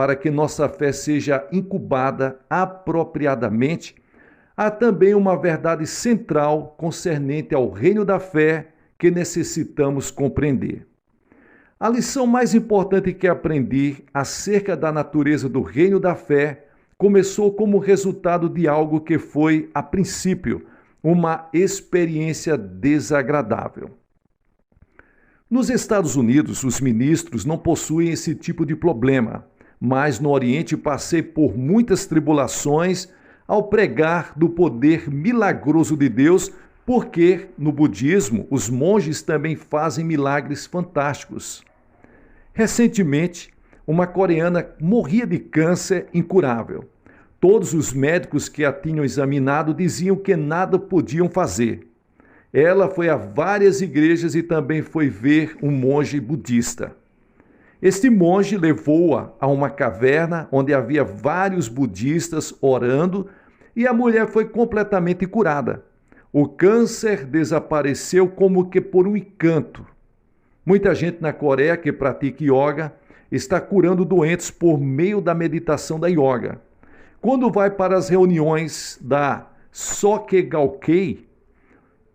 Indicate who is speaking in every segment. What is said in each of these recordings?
Speaker 1: para que nossa fé seja incubada apropriadamente, há também uma verdade central concernente ao reino da fé que necessitamos compreender. A lição mais importante que aprendi acerca da natureza do reino da fé começou como resultado de algo que foi, a princípio, uma experiência desagradável. Nos Estados Unidos, os ministros não possuem esse tipo de problema, mas no Oriente passei por muitas tribulações ao pregar do poder milagroso de Deus, porque no budismo os monges também fazem milagres fantásticos. Recentemente, uma coreana morria de câncer incurável. Todos os médicos que a tinham examinado diziam que nada podiam fazer. Ela foi a várias igrejas e também foi ver um monge budista. Este monge levou-a a uma caverna onde havia vários budistas orando e a mulher foi completamente curada. O câncer desapareceu como que por um encanto. Muita gente na Coreia que pratica yoga está curando doentes por meio da meditação da yoga. Quando vai para as reuniões da Soke Gakkai,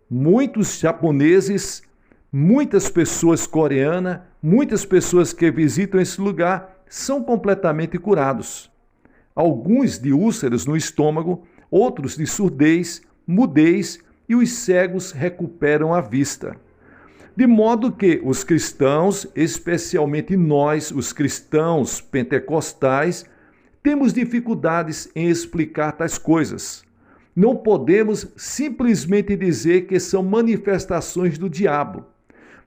Speaker 1: muitos japoneses, muitas pessoas coreanas, muitas pessoas que visitam esse lugar são completamente curados. Alguns de úlceras no estômago, outros de surdez, mudez e os cegos recuperam a vista. De modo que os cristãos, especialmente nós, os cristãos pentecostais, temos dificuldades em explicar tais coisas. Não podemos simplesmente dizer que são manifestações do diabo.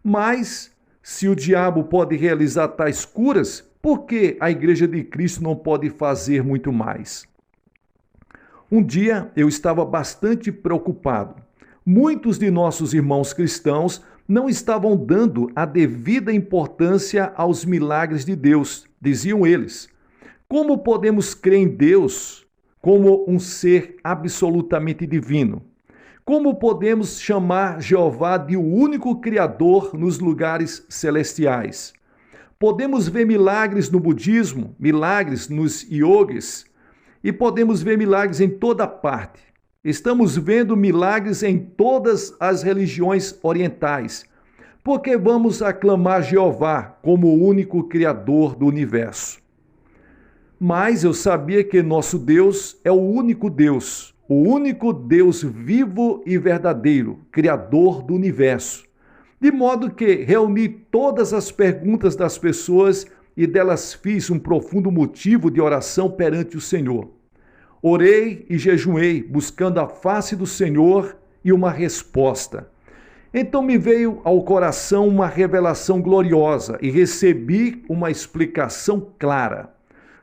Speaker 1: Mas, se o diabo pode realizar tais curas, por que a Igreja de Cristo não pode fazer muito mais? Um dia eu estava bastante preocupado. Muitos de nossos irmãos cristãos não estavam dando a devida importância aos milagres de Deus, diziam eles. Como podemos crer em Deus como um ser absolutamente divino? Como podemos chamar Jeová de o único Criador nos lugares celestiais? Podemos ver milagres no budismo, milagres nos yogis, e podemos ver milagres em toda parte. Estamos vendo milagres em todas as religiões orientais. Por que vamos aclamar Jeová como o único Criador do universo? Mas eu sabia que nosso Deus é o único Deus vivo e verdadeiro, Criador do universo. De modo que reuni todas as perguntas das pessoas e delas fiz um profundo motivo de oração perante o Senhor. Orei e jejuei, buscando a face do Senhor e uma resposta. Então me veio ao coração uma revelação gloriosa e recebi uma explicação clara.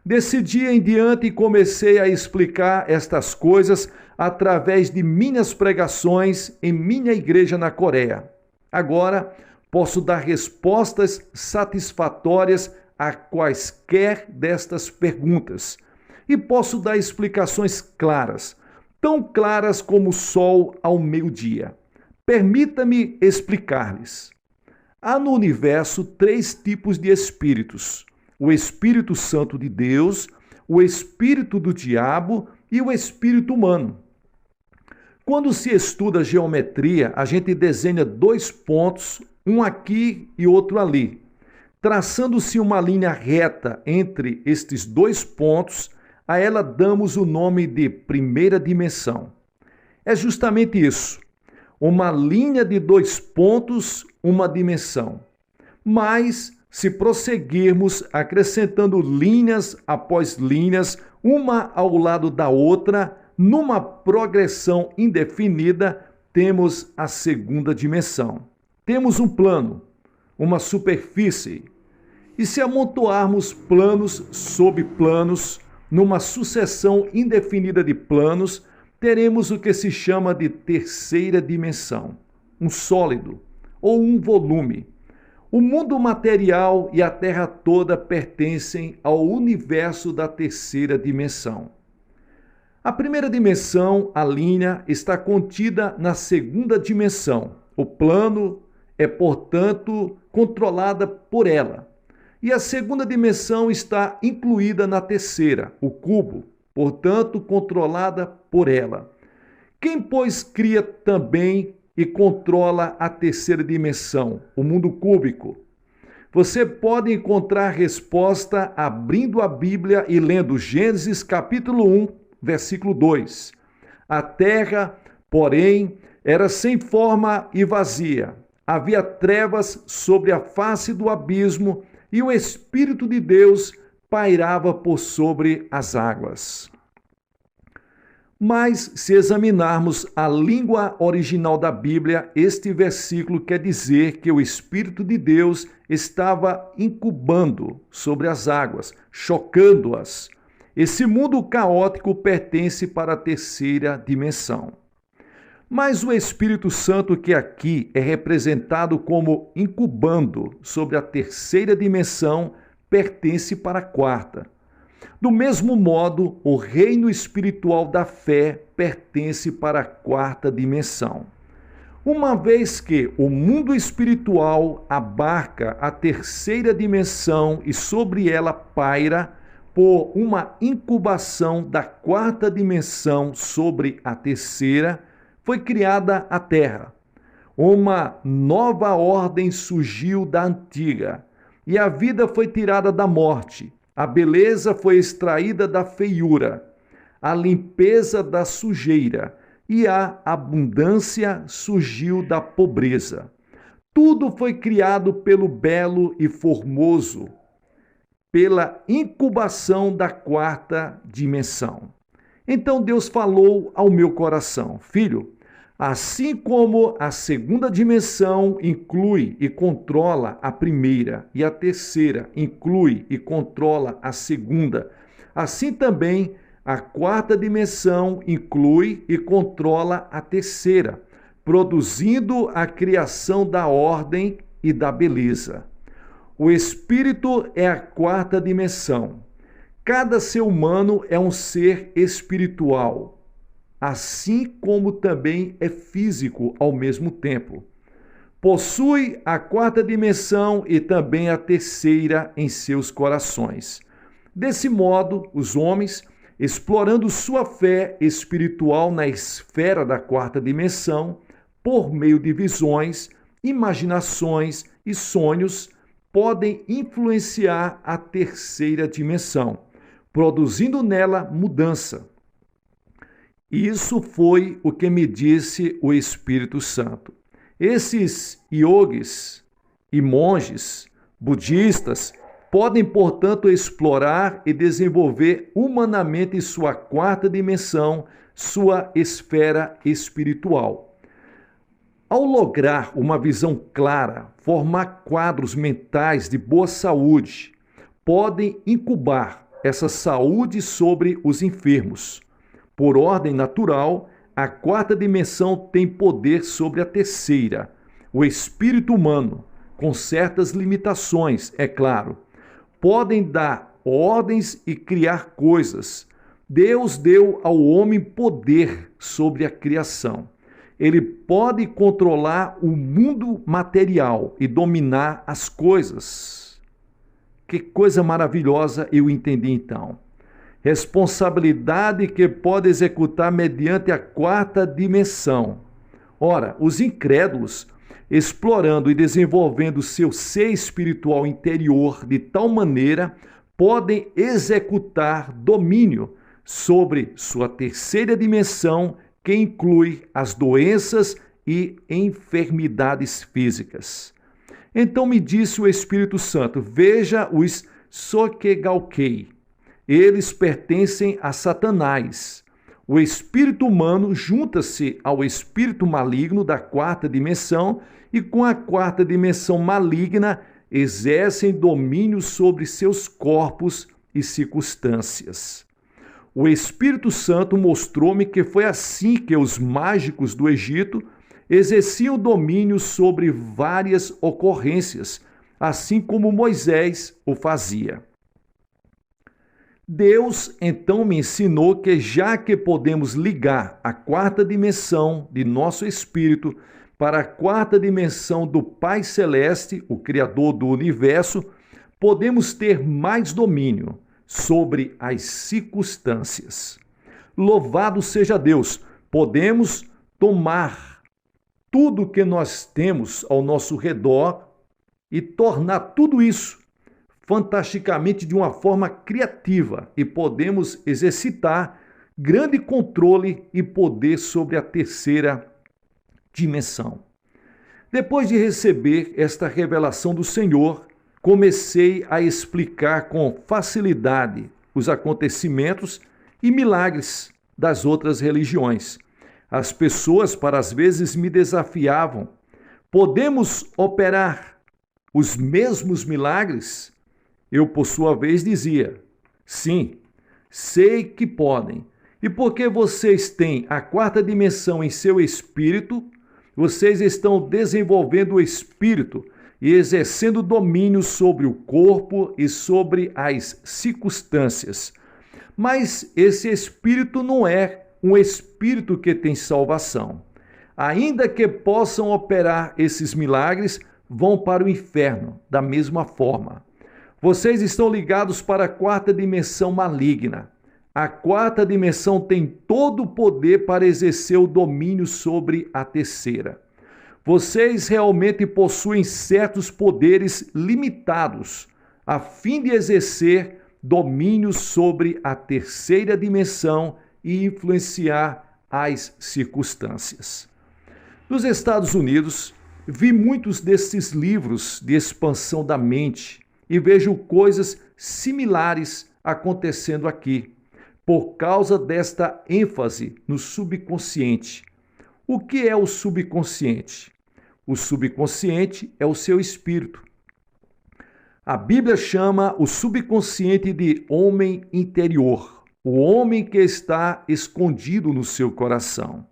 Speaker 1: Desse dia em diante comecei a explicar estas coisas através de minhas pregações em minha igreja na Coreia. Agora posso dar respostas satisfatórias a quaisquer destas perguntas. E posso dar explicações claras, tão claras como o sol ao meio-dia. Permita-me explicar-lhes. Há no universo 3 tipos de espíritos: o Espírito Santo de Deus, o Espírito do Diabo e o Espírito humano. Quando se estuda geometria, a gente desenha 2 pontos, um aqui e outro ali. Traçando-se uma linha reta entre estes 2 pontos, a ela damos o nome de primeira dimensão. É justamente isso, uma linha de 2 pontos, uma dimensão. Mas, se prosseguirmos acrescentando linhas após linhas, uma ao lado da outra, numa progressão indefinida, temos a segunda dimensão. Temos um plano, uma superfície. E se amontoarmos planos sob planos, numa sucessão indefinida de planos, teremos o que se chama de terceira dimensão, um sólido ou um volume. O mundo material e a Terra toda pertencem ao universo da terceira dimensão. A primeira dimensão, a linha, está contida na segunda dimensão. O plano é, portanto, controlada por ela. E a segunda dimensão está incluída na terceira, o cubo, portanto, controlada por ela. Quem, pois, cria também e controla a terceira dimensão, o mundo cúbico? Você pode encontrar resposta abrindo a Bíblia e lendo Gênesis capítulo 1, versículo 2. A terra, porém, era sem forma e vazia. Havia trevas sobre a face do abismo e o Espírito de Deus pairava por sobre as águas. Mas, se examinarmos a língua original da Bíblia, este versículo quer dizer que o Espírito de Deus estava incubando sobre as águas, chocando-as. Esse mundo caótico pertence para a terceira dimensão. Mas o Espírito Santo, que aqui é representado como incubando sobre a terceira dimensão, pertence para a quarta. Do mesmo modo, o reino espiritual da fé pertence para a quarta dimensão. Uma vez que o mundo espiritual abarca a terceira dimensão e sobre ela paira, por uma incubação da quarta dimensão sobre a terceira, foi criada a Terra. Uma nova ordem surgiu da antiga, e a vida foi tirada da morte. A beleza foi extraída da feiura, a limpeza da sujeira e a abundância surgiu da pobreza. Tudo foi criado pelo belo e formoso, pela incubação da quarta dimensão. Então Deus falou ao meu coração: filho, assim como a segunda dimensão inclui e controla a primeira e a terceira inclui e controla a segunda, assim também a quarta dimensão inclui e controla a terceira, produzindo a criação da ordem e da beleza. O espírito é a quarta dimensão. Cada ser humano é um ser espiritual, assim como também é físico ao mesmo tempo. Possui a quarta dimensão e também a terceira em seus corações. Desse modo, os homens, explorando sua fé espiritual na esfera da quarta dimensão, por meio de visões, imaginações e sonhos, podem influenciar a terceira dimensão, produzindo nela mudança. Isso foi o que me disse o Espírito Santo. Esses yogis e monges budistas podem, portanto, explorar e desenvolver humanamente sua quarta dimensão, sua esfera espiritual. Ao lograr uma visão clara, formar quadros mentais de boa saúde, podem incubar essa saúde sobre os enfermos. Por ordem natural, a quarta dimensão tem poder sobre a terceira, o espírito humano, com certas limitações, é claro. Podem dar ordens e criar coisas. Deus deu ao homem poder sobre a criação. Ele pode controlar o mundo material e dominar as coisas. Que coisa maravilhosa eu entendi então. Responsabilidade que pode executar mediante a quarta dimensão. Ora, os incrédulos, explorando e desenvolvendo seu ser espiritual interior de tal maneira, podem executar domínio sobre sua terceira dimensão, que inclui as doenças e enfermidades físicas. Então me disse o Espírito Santo: veja os Sokegaokei. Eles pertencem a Satanás. O espírito humano junta-se ao espírito maligno da quarta dimensão e com a quarta dimensão maligna exercem domínio sobre seus corpos e circunstâncias. O Espírito Santo mostrou-me que foi assim que os mágicos do Egito exerciam domínio sobre várias ocorrências, assim como Moisés o fazia. Deus então me ensinou que, já que podemos ligar a quarta dimensão de nosso espírito para a quarta dimensão do Pai Celeste, o Criador do Universo, podemos ter mais domínio sobre as circunstâncias. Louvado seja Deus, podemos tomar tudo que nós temos ao nosso redor e tornar tudo isso fantasticamente de uma forma criativa e podemos exercitar grande controle e poder sobre a terceira dimensão. Depois de receber esta revelação do Senhor, comecei a explicar com facilidade os acontecimentos e milagres das outras religiões. As pessoas, às vezes, me desafiavam. Podemos operar os mesmos milagres? Eu, por sua vez, dizia, sim, sei que podem. E porque vocês têm a quarta dimensão em seu espírito, vocês estão desenvolvendo o espírito e exercendo domínio sobre o corpo e sobre as circunstâncias. Mas esse espírito não é um espírito que tem salvação. Ainda que possam operar esses milagres, vão para o inferno da mesma forma. Vocês estão ligados para a quarta dimensão maligna. A quarta dimensão tem todo o poder para exercer o domínio sobre a terceira. Vocês realmente possuem certos poderes limitados a fim de exercer domínio sobre a terceira dimensão e influenciar as circunstâncias. Nos Estados Unidos, vi muitos desses livros de expansão da mente e vejo coisas similares acontecendo aqui, por causa desta ênfase no subconsciente. O que é o subconsciente? O subconsciente é o seu espírito. A Bíblia chama o subconsciente de homem interior, o homem que está escondido no seu coração.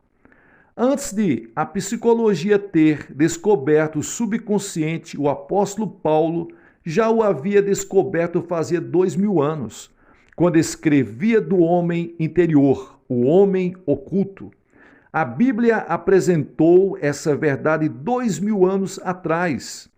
Speaker 1: Antes de a psicologia ter descoberto o subconsciente, o apóstolo Paulo já o havia descoberto fazia 2000 anos, quando escrevia do homem interior, o homem oculto. A Bíblia apresentou essa verdade 2000 anos atrás.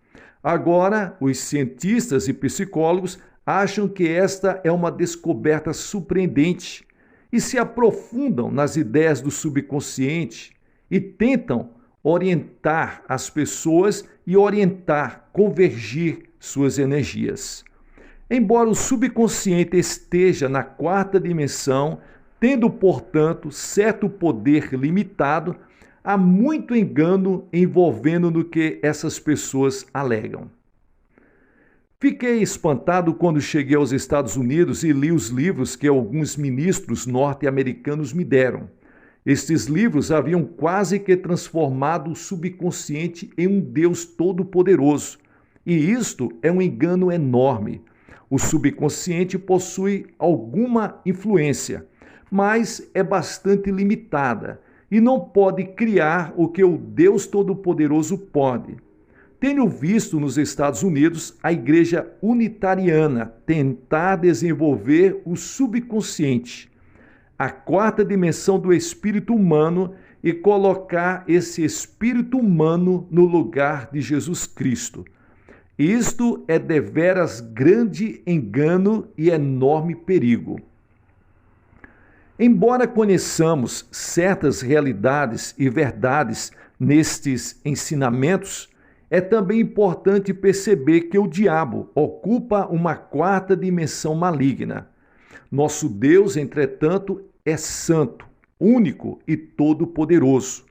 Speaker 1: Agora, os cientistas e psicólogos acham que esta é uma descoberta surpreendente e se aprofundam nas ideias do subconsciente e tentam orientar as pessoas e convergir suas energias. Embora o subconsciente esteja na quarta dimensão, tendo, portanto, certo poder limitado, há muito engano envolvendo no que essas pessoas alegam. Fiquei espantado quando cheguei aos Estados Unidos e li os livros que alguns ministros norte-americanos me deram. Estes livros haviam quase que transformado o subconsciente em um Deus todo-poderoso. E isto é um engano enorme. O subconsciente possui alguma influência, mas é bastante limitada e não pode criar o que o Deus Todo-Poderoso pode. Tenho visto nos Estados Unidos a Igreja Unitariana tentar desenvolver o subconsciente, a quarta dimensão do espírito humano e colocar esse espírito humano no lugar de Jesus Cristo. Isto é deveras grande engano e enorme perigo. Embora conheçamos certas realidades e verdades nestes ensinamentos, é também importante perceber que o diabo ocupa uma quarta dimensão maligna. Nosso Deus, entretanto, é santo, único e todo-poderoso.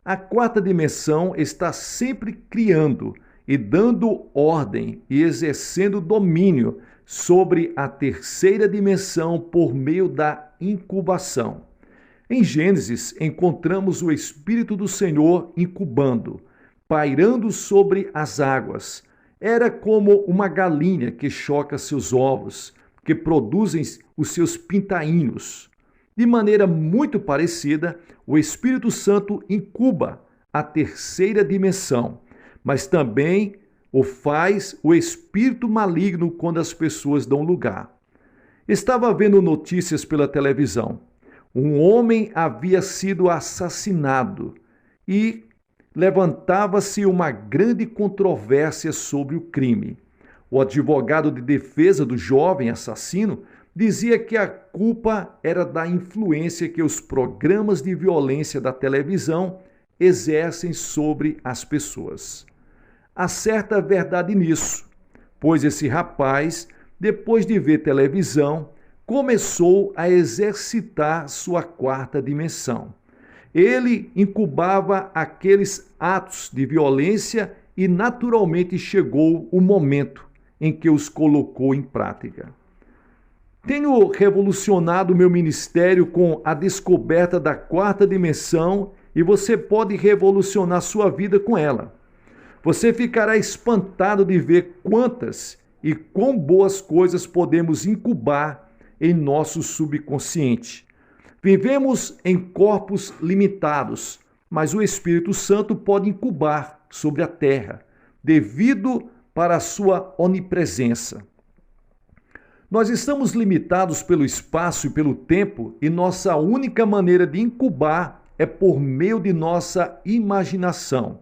Speaker 1: A quarta dimensão está sempre criando e dando ordem e exercendo domínio sobre a terceira dimensão por meio da incubação. Em Gênesis, encontramos o Espírito do Senhor incubando, pairando sobre as águas. Era como uma galinha que choca seus ovos, que produzem os seus pintainhos. De maneira muito parecida, o Espírito Santo incuba a terceira dimensão, mas também o faz o espírito maligno quando as pessoas dão lugar. Estava vendo notícias pela televisão. Um homem havia sido assassinado e levantava-se uma grande controvérsia sobre o crime. O advogado de defesa do jovem assassino dizia que a culpa era da influência que os programas de violência da televisão exercem sobre as pessoas. Há certa verdade nisso, pois esse rapaz, depois de ver televisão, começou a exercitar sua quarta dimensão. Ele incubava aqueles atos de violência e naturalmente chegou o momento em que os colocou em prática. Tenho revolucionado meu ministério com a descoberta da quarta dimensão e você pode revolucionar sua vida com ela. Você ficará espantado de ver quantas e quão boas coisas podemos incubar em nosso subconsciente. Vivemos em corpos limitados, mas o Espírito Santo pode incubar sobre a terra, devido para a sua onipresença. Nós estamos limitados pelo espaço e pelo tempo e nossa única maneira de incubar é por meio de nossa imaginação,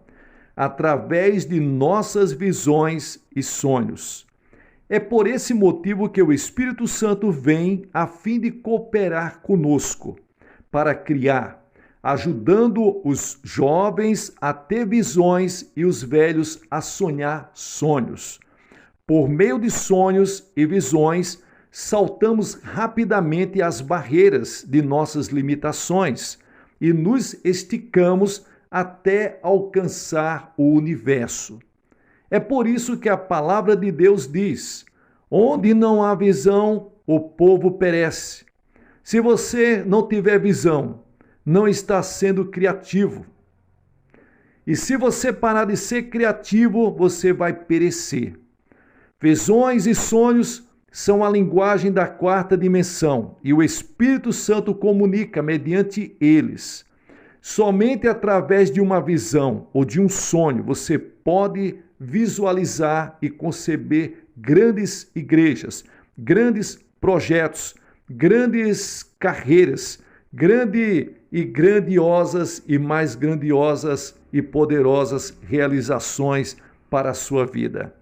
Speaker 1: através de nossas visões e sonhos. É por esse motivo que o Espírito Santo vem a fim de cooperar conosco, para criar, ajudando os jovens a ter visões e os velhos a sonhar sonhos. Por meio de sonhos e visões, saltamos rapidamente as barreiras de nossas limitações e nos esticamos até alcançar o universo. É por isso que a palavra de Deus diz: onde não há visão, o povo perece. Se você não tiver visão, não está sendo criativo. E se você parar de ser criativo, você vai perecer. Visões e sonhos são a linguagem da quarta dimensão e o Espírito Santo comunica mediante eles. Somente através de uma visão ou de um sonho você pode visualizar e conceber grandes igrejas, grandes projetos, grandes carreiras, grandiosas e mais grandiosas e poderosas realizações para a sua vida.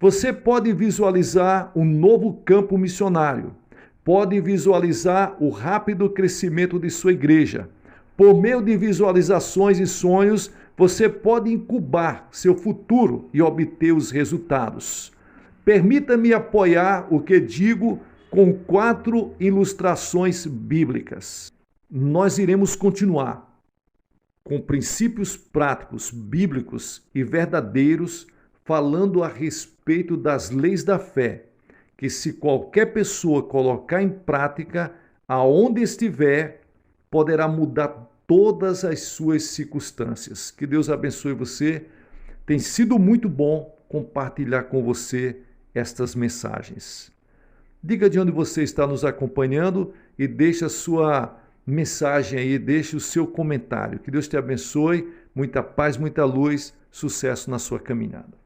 Speaker 1: Você pode visualizar um novo campo missionário, pode visualizar o rápido crescimento de sua igreja. Por meio de visualizações e sonhos, você pode incubar seu futuro e obter os resultados. Permita-me apoiar o que digo com 4 ilustrações bíblicas. Nós iremos continuar com princípios práticos, bíblicos e verdadeiros, falando a respeito das leis da fé, que se qualquer pessoa colocar em prática, aonde estiver, poderá mudar todas as suas circunstâncias. Que Deus abençoe você. Tem sido muito bom compartilhar com você estas mensagens. Diga de onde você está nos acompanhando e deixe a sua mensagem aí, deixe o seu comentário. Que Deus te abençoe, muita paz, muita luz, sucesso na sua caminhada.